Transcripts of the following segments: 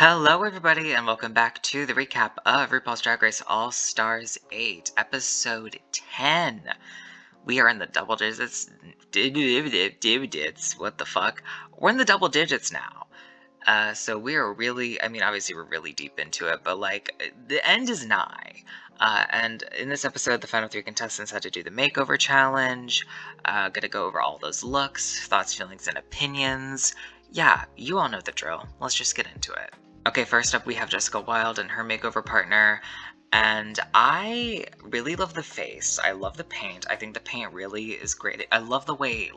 Hello, everybody, and welcome back to the recap of RuPaul's Drag Race All Stars 8, episode 10. We are in the double digits. What the fuck? We're in the double digits now. So we are really, obviously we're really deep into it, but like, the end is nigh. And in this episode, the final three contestants had to do the makeover challenge. Gonna go over all those looks, thoughts, feelings, and opinions. Yeah, you all know the drill. Let's just get into it. Okay, first up we have Jessica Wilde and her makeover partner, and I really love the face. I love the paint. I think the paint really is great. I love the way,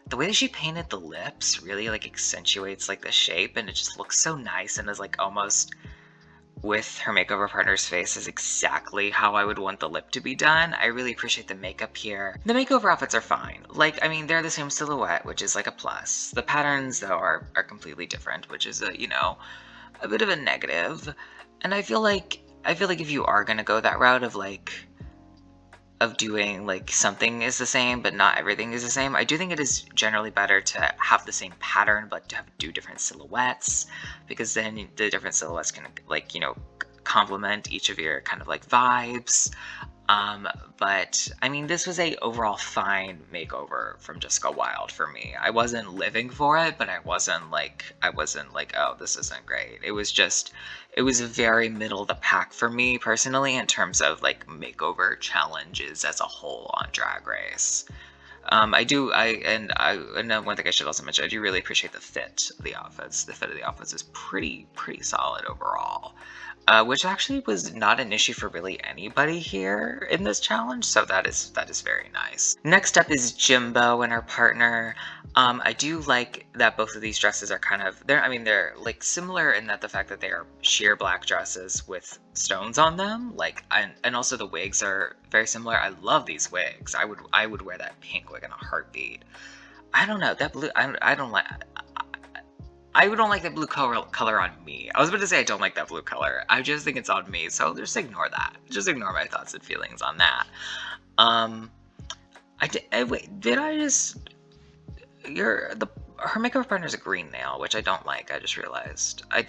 the way that she painted the lips really, accentuates, the shape, and it just looks so nice and is, almost with her makeover partner's face is exactly how I would want the lip to be done. I really appreciate the makeup here. The makeover outfits are fine. They're the same silhouette, which is, a plus. The patterns, though, are completely different, which is a bit of a negative. And I feel like if you are gonna go that route of doing something is the same but not everything is the same, I do think it is generally better to have the same pattern but to do different silhouettes, because then the different silhouettes can complement each of your kind of vibes. But this was a overall fine makeover from Jessica Wilde for me. I wasn't living for it, but I wasn't like, oh, this isn't great. It was very middle of the pack for me personally in terms of makeover challenges as a whole on Drag Race. And one thing I should also mention, I do really appreciate the fit of the outfits. The fit of the outfits is pretty solid overall. Which actually was not an issue for really anybody here in this challenge, so that is very nice. Next up is Jimbo and her partner. I do like that both of these dresses are they're similar in that the fact that they are sheer black dresses with stones on them, and also the wigs are very similar. I love these wigs. I would wear that pink wig in a heartbeat. I don't know, that blue, I don't like. I don't like that blue color on me. I was about to say I don't like that blue color. I just think it's on me, so just ignore that. Just ignore my thoughts and feelings on that. Wait, did I just... Her makeup partner's a green nail, which I don't like, I just realized. I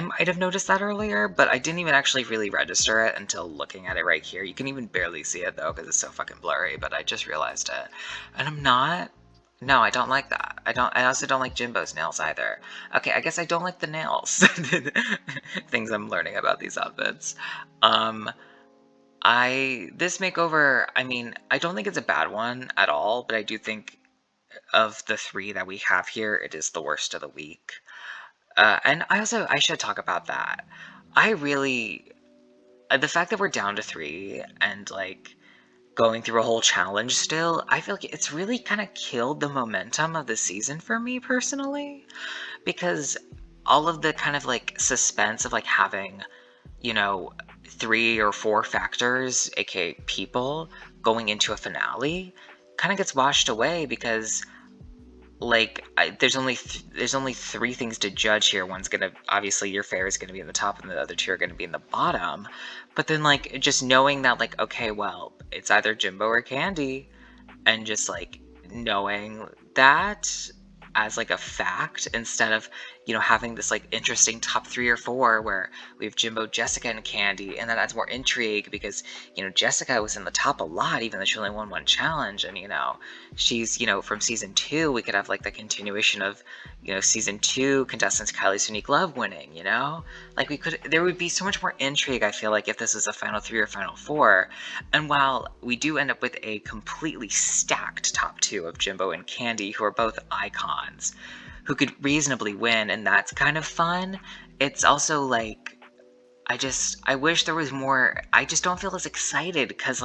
might have noticed that earlier, but I didn't even actually really register it until looking at it right here. You can even barely see it, though, because it's so fucking blurry, but I just realized it. And no, I don't like that. I also don't like Jimbo's nails either. Okay, I guess I don't like the nails. Things I'm learning about these outfits. This makeover, I don't think it's a bad one at all, but I do think of the three that we have here, it is the worst of the week. And I should talk about that. The fact that we're down to 3 and going through a whole challenge still, I feel like it's really kind of killed the momentum of the season for me personally, because all of the kind of suspense of having 3 or 4 factors, aka people, going into a finale kind of gets washed away because there's only 3 things to judge here. One's gonna, obviously your fair is gonna be in the top and the other 2 are gonna be in the bottom. But then just knowing that okay, well, it's either Jimbo or Candy, and just knowing that as a fact instead of having this interesting top 3 or 4 where we have Jimbo, Jessica, and Candy, and that adds more intrigue because Jessica was in the top a lot even though she only won 1 challenge, and she's from season 2 we could have the continuation of season 2 contestants Kylie's Unique Love winning, there would be so much more intrigue, I feel if this was a final 3 or final 4. And while we do end up with a completely stacked top 2 of Jimbo and Candy, who are both icons who could reasonably win, and that's kind of fun, it's also I wish there was more. I just don't feel as excited because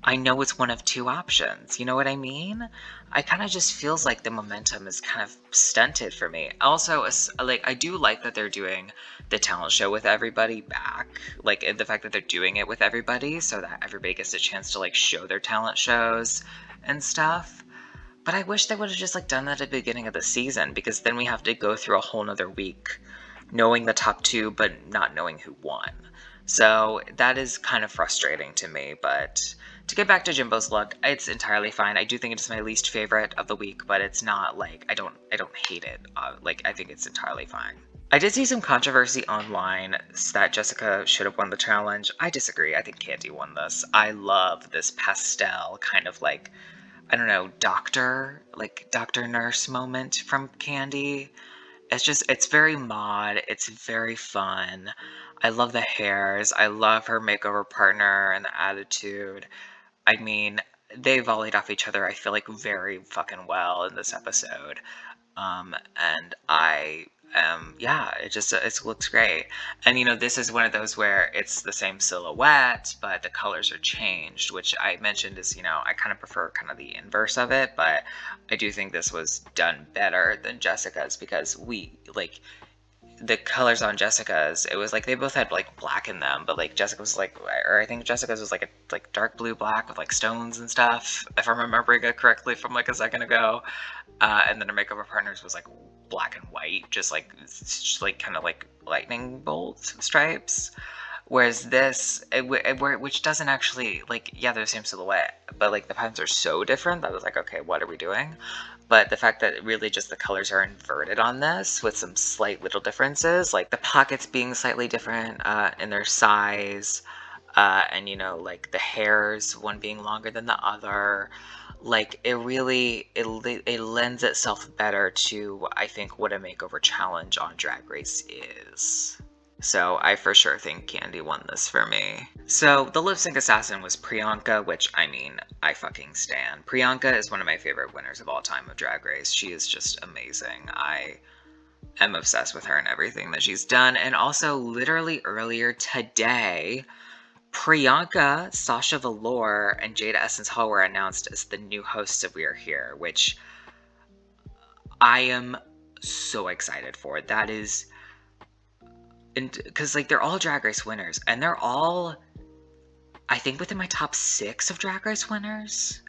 I know it's one of 2 options, you know what I mean? I kind of just feels like the momentum is kind of stunted for me. Also, I do like that they're doing the talent show with everybody back, the fact that they're doing it with everybody so that everybody gets a chance to show their talent shows and stuff. But I wish they would have just done that at the beginning of the season, because then we have to go through a whole nother week knowing the top 2 but not knowing who won. So that is kind of frustrating to me, but to get back to Jimbo's look, it's entirely fine. I do think it is my least favorite of the week, but it's not I don't hate it. I think it's entirely fine. I did see some controversy online that Jessica should have won the challenge. I disagree. I think Candy won this. I love this pastel kind of like, I don't know, doctor nurse moment from Candy. It's very mod, it's very fun. I love the hairs, I love her makeover partner and the attitude. I mean, they volleyed off each other, I feel like, very fucking well in this episode. And yeah, it looks great. And this is one of those where it's the same silhouette, but the colors are changed, which I mentioned is, I kind of prefer kind of the inverse of it, but I do think this was done better than Jessica's because the colors on Jessica's, it was like they both had like black in them, but like Jessica was like, or I think Jessica's was like a dark blue black with like stones and stuff, if I'm remembering it correctly from like a second ago. And then her makeup partners was like black and white, just like kind of like lightning bolt stripes. Whereas this, which doesn't actually, like, yeah, they're the same silhouette, but like the patterns are so different that I was like, okay, what are we doing? But the fact that really just the colors are inverted on this with some slight little differences, like the pockets being slightly different in their size, and like the hairs, one being longer than the other, like it lends itself better to, I think, what a makeover challenge on Drag Race is. So I for sure think Candy won this for me. So the lip sync assassin was Priyanka, which, I mean, I fucking stan. Priyanka is one of my favorite winners of all time of Drag Race. She is just amazing. I am obsessed with her and everything that she's done. And also, literally earlier today, Priyanka, Sasha Velour, and Jada Essence Hall were announced as the new hosts of We Are Here, which I am so excited for. That is... because like they're all Drag Race winners, and they're all, I think, within my top 6 of Drag Race winners.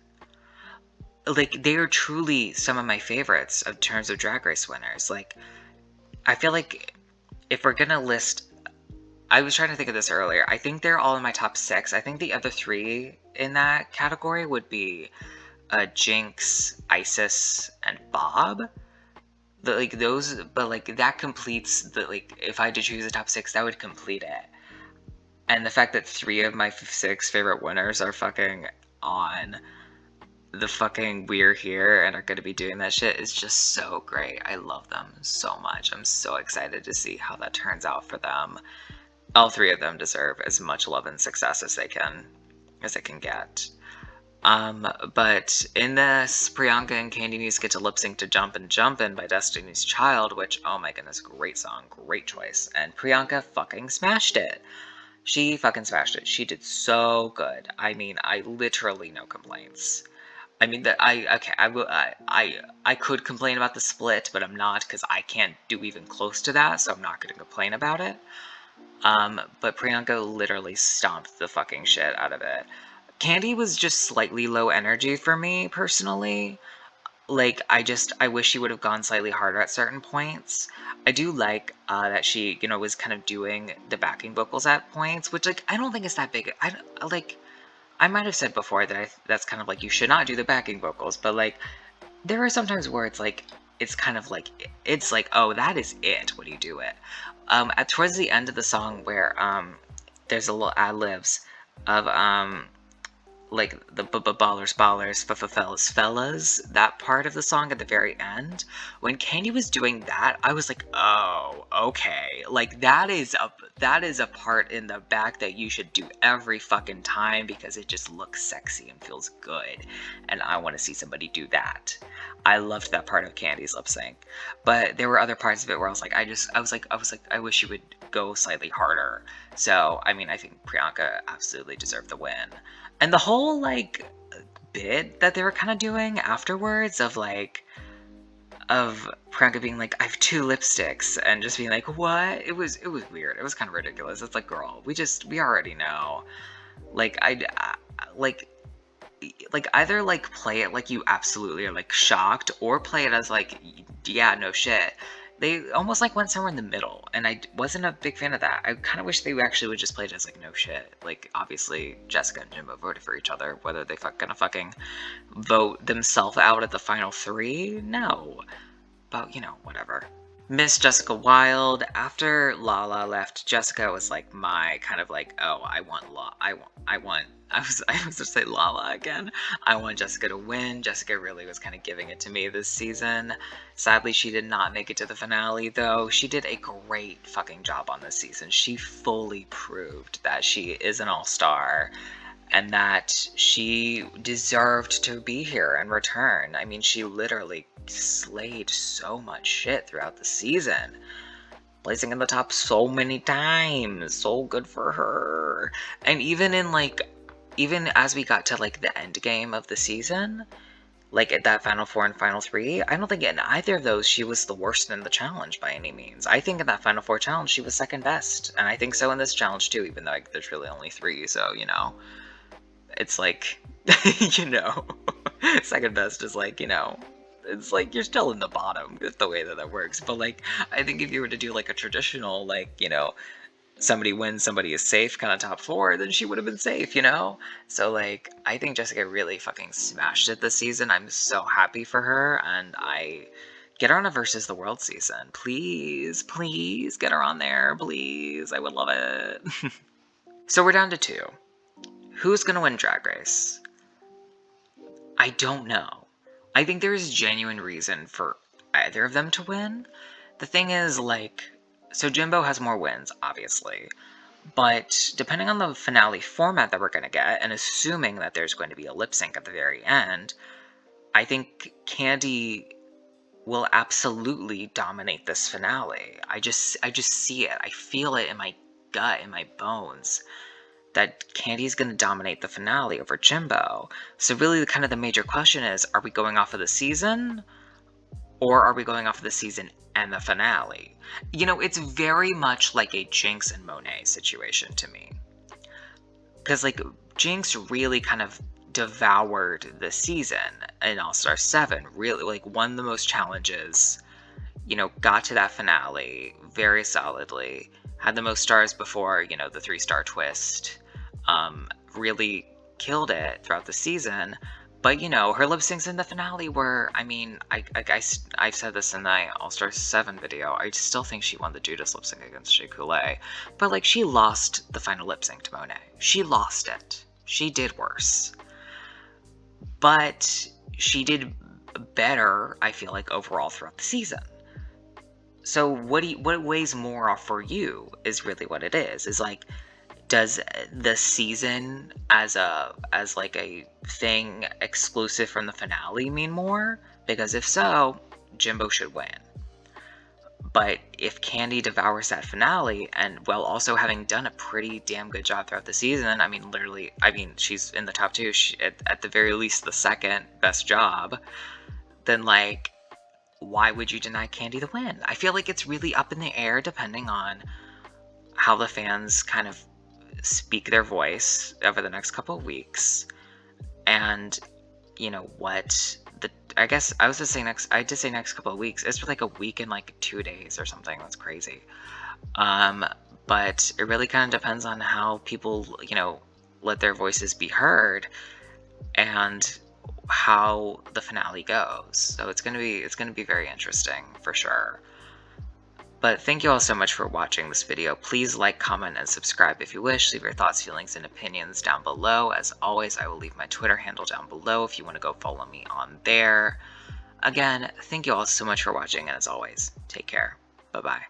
Like, they are truly some of my favorites in terms of Drag Race winners. Like, I feel like if we're gonna list, I was trying to think of this earlier, I think they're all in my top 6. I think the other 3 in that category would be Jinx, Isis, and Bob. Those, but like that completes the, like, if I had to choose a top 6, that would complete it. And the fact that 3 of my 6 favorite winners are fucking on the fucking We're Here and are gonna be doing that shit is just so great. I love them so much. I'm so excited to see how that turns out for them. All 3 of them deserve as much love and success as they can get. But in this, Priyanka and Candy Muse get to lip sync to Jumpin' by Destiny's Child, which, oh my goodness, great song, great choice. And Priyanka fucking smashed it. She fucking smashed it. She did so good. I mean, I literally no complaints. I mean, I could complain about the split, but I'm not, because I can't do even close to that, so I'm not gonna complain about it. But Priyanka literally stomped the fucking shit out of it. Candy was just slightly low energy for me, personally. Like, I wish she would have gone slightly harder at certain points. I do like that she, was kind of doing the backing vocals at points, which, like, I don't think is that big. I might have said before that that's kind of like, you should not do the backing vocals, but, like, there are sometimes where it's like, it's kind of like, it's like, oh, that is it when you do it. Towards the end of the song where, there's a little ad-libs of, like the ballers, fellas, that part of the song at the very end, when Candy was doing that, I was like, oh, okay, like that is a part in the back that you should do every fucking time because it just looks sexy and feels good, and I want to see somebody do that. I loved that part of Candy's lip sync, but there were other parts of it where I was like, I wish you would go slightly harder. So, I mean, I think Priyanka absolutely deserved the win. And the whole, like, bit that they were kind of doing afterwards of Priyanka being like, I have 2 lipsticks, and just being like, what? It was weird. It was kind of ridiculous. It's like, girl, we already know. Like, either, like, play it like you absolutely are, like, shocked, or play it as, like, yeah, no shit. They almost, like, went somewhere in the middle, and I wasn't a big fan of that. I kind of wish they actually would just play it as, like, no shit. Like, obviously, Jessica and Jimbo voted for each other. Whether they gonna fucking vote themselves out at the final 3? No. But, whatever. Miss Jessica Wilde. After Lala left, Jessica was like my kind of like, oh, I was just say Lala again. I want Jessica to win. Jessica really was kind of giving it to me this season. Sadly, she did not make it to the finale, though. She did a great fucking job on this season. She fully proved that she is an all-star and that she deserved to be here and return. I mean, she literally slayed so much shit throughout the season, placing in the top so many times. So good for her. And even in like, even as we got to like the end game of the season, like at that Final Four and Final Three, I don't think in either of those she was the worst in the challenge by any means. I think in that Final Four challenge she was second best, and I think so in this challenge too, even though like, there's really only 3, so you know. It's like, you know, second best is like, you know, it's like you're still in the bottom with the way that that works. But like, I think if you were to do like a traditional, like, you know, somebody wins, somebody is safe kind of top 4, then she would have been safe, you know? So like, I think Jessica really fucking smashed it this season. I'm so happy for her, and I get her on a Versus the World season. Please, please get her on there, please. I would love it. So we're down to 2. Who's gonna win Drag Race? I don't know. I think there is genuine reason for either of them to win. The thing is, like, so Jimbo has more wins, obviously. But depending on the finale format that we're gonna get, and assuming that there's going to be a lip sync at the very end, I think Candy will absolutely dominate this finale. I just see it. I feel it in my gut, in my bones, that Candy's going to dominate the finale over Jimbo. So really, kind of the major question is, are we going off of the season, or are we going off of the season and the finale? You know, it's very much like a Jinx and Monet situation to me. Because, like, Jinx really kind of devoured the season in All-Star 7, really, like, won the most challenges, you know, got to that finale very solidly, had the most stars before, you know, the 3-star twist, really killed it throughout the season. But, you know, her lip syncs in the finale were, I mean, I've said this in the All-Star 7 video, I still think she won the Judas lip sync against Shea Coulee. But, like, she lost the final lip sync to Monet. She lost it. She did worse. But she did better, I feel like, overall throughout the season. So what weighs more off for you is really what it is like, does the season as like a thing exclusive from the finale mean more? Because if so, Jimbo should win. But if Candy devours that finale, and while also having done a pretty damn good job throughout the season, I mean, literally, I mean, she's in the top 2, at the very least the second best job, then like, why would you deny Candy the win? I feel like it's really up in the air depending on how the fans kind of speak their voice over the next couple of weeks, and you know what, I guess I did say next couple of weeks. It's for like a week and like 2 days or something. That's crazy. But it really kind of depends on how people, you know, let their voices be heard, and how the finale goes. So it's gonna be very interesting for sure. But thank you all so much for watching this video. Please like, comment, and subscribe if you wish. Leave your thoughts, feelings, and opinions down below. As always, I will leave my Twitter handle down below if you want to go follow me on there. Again, thank you all so much for watching, and as always, take care. Bye-bye.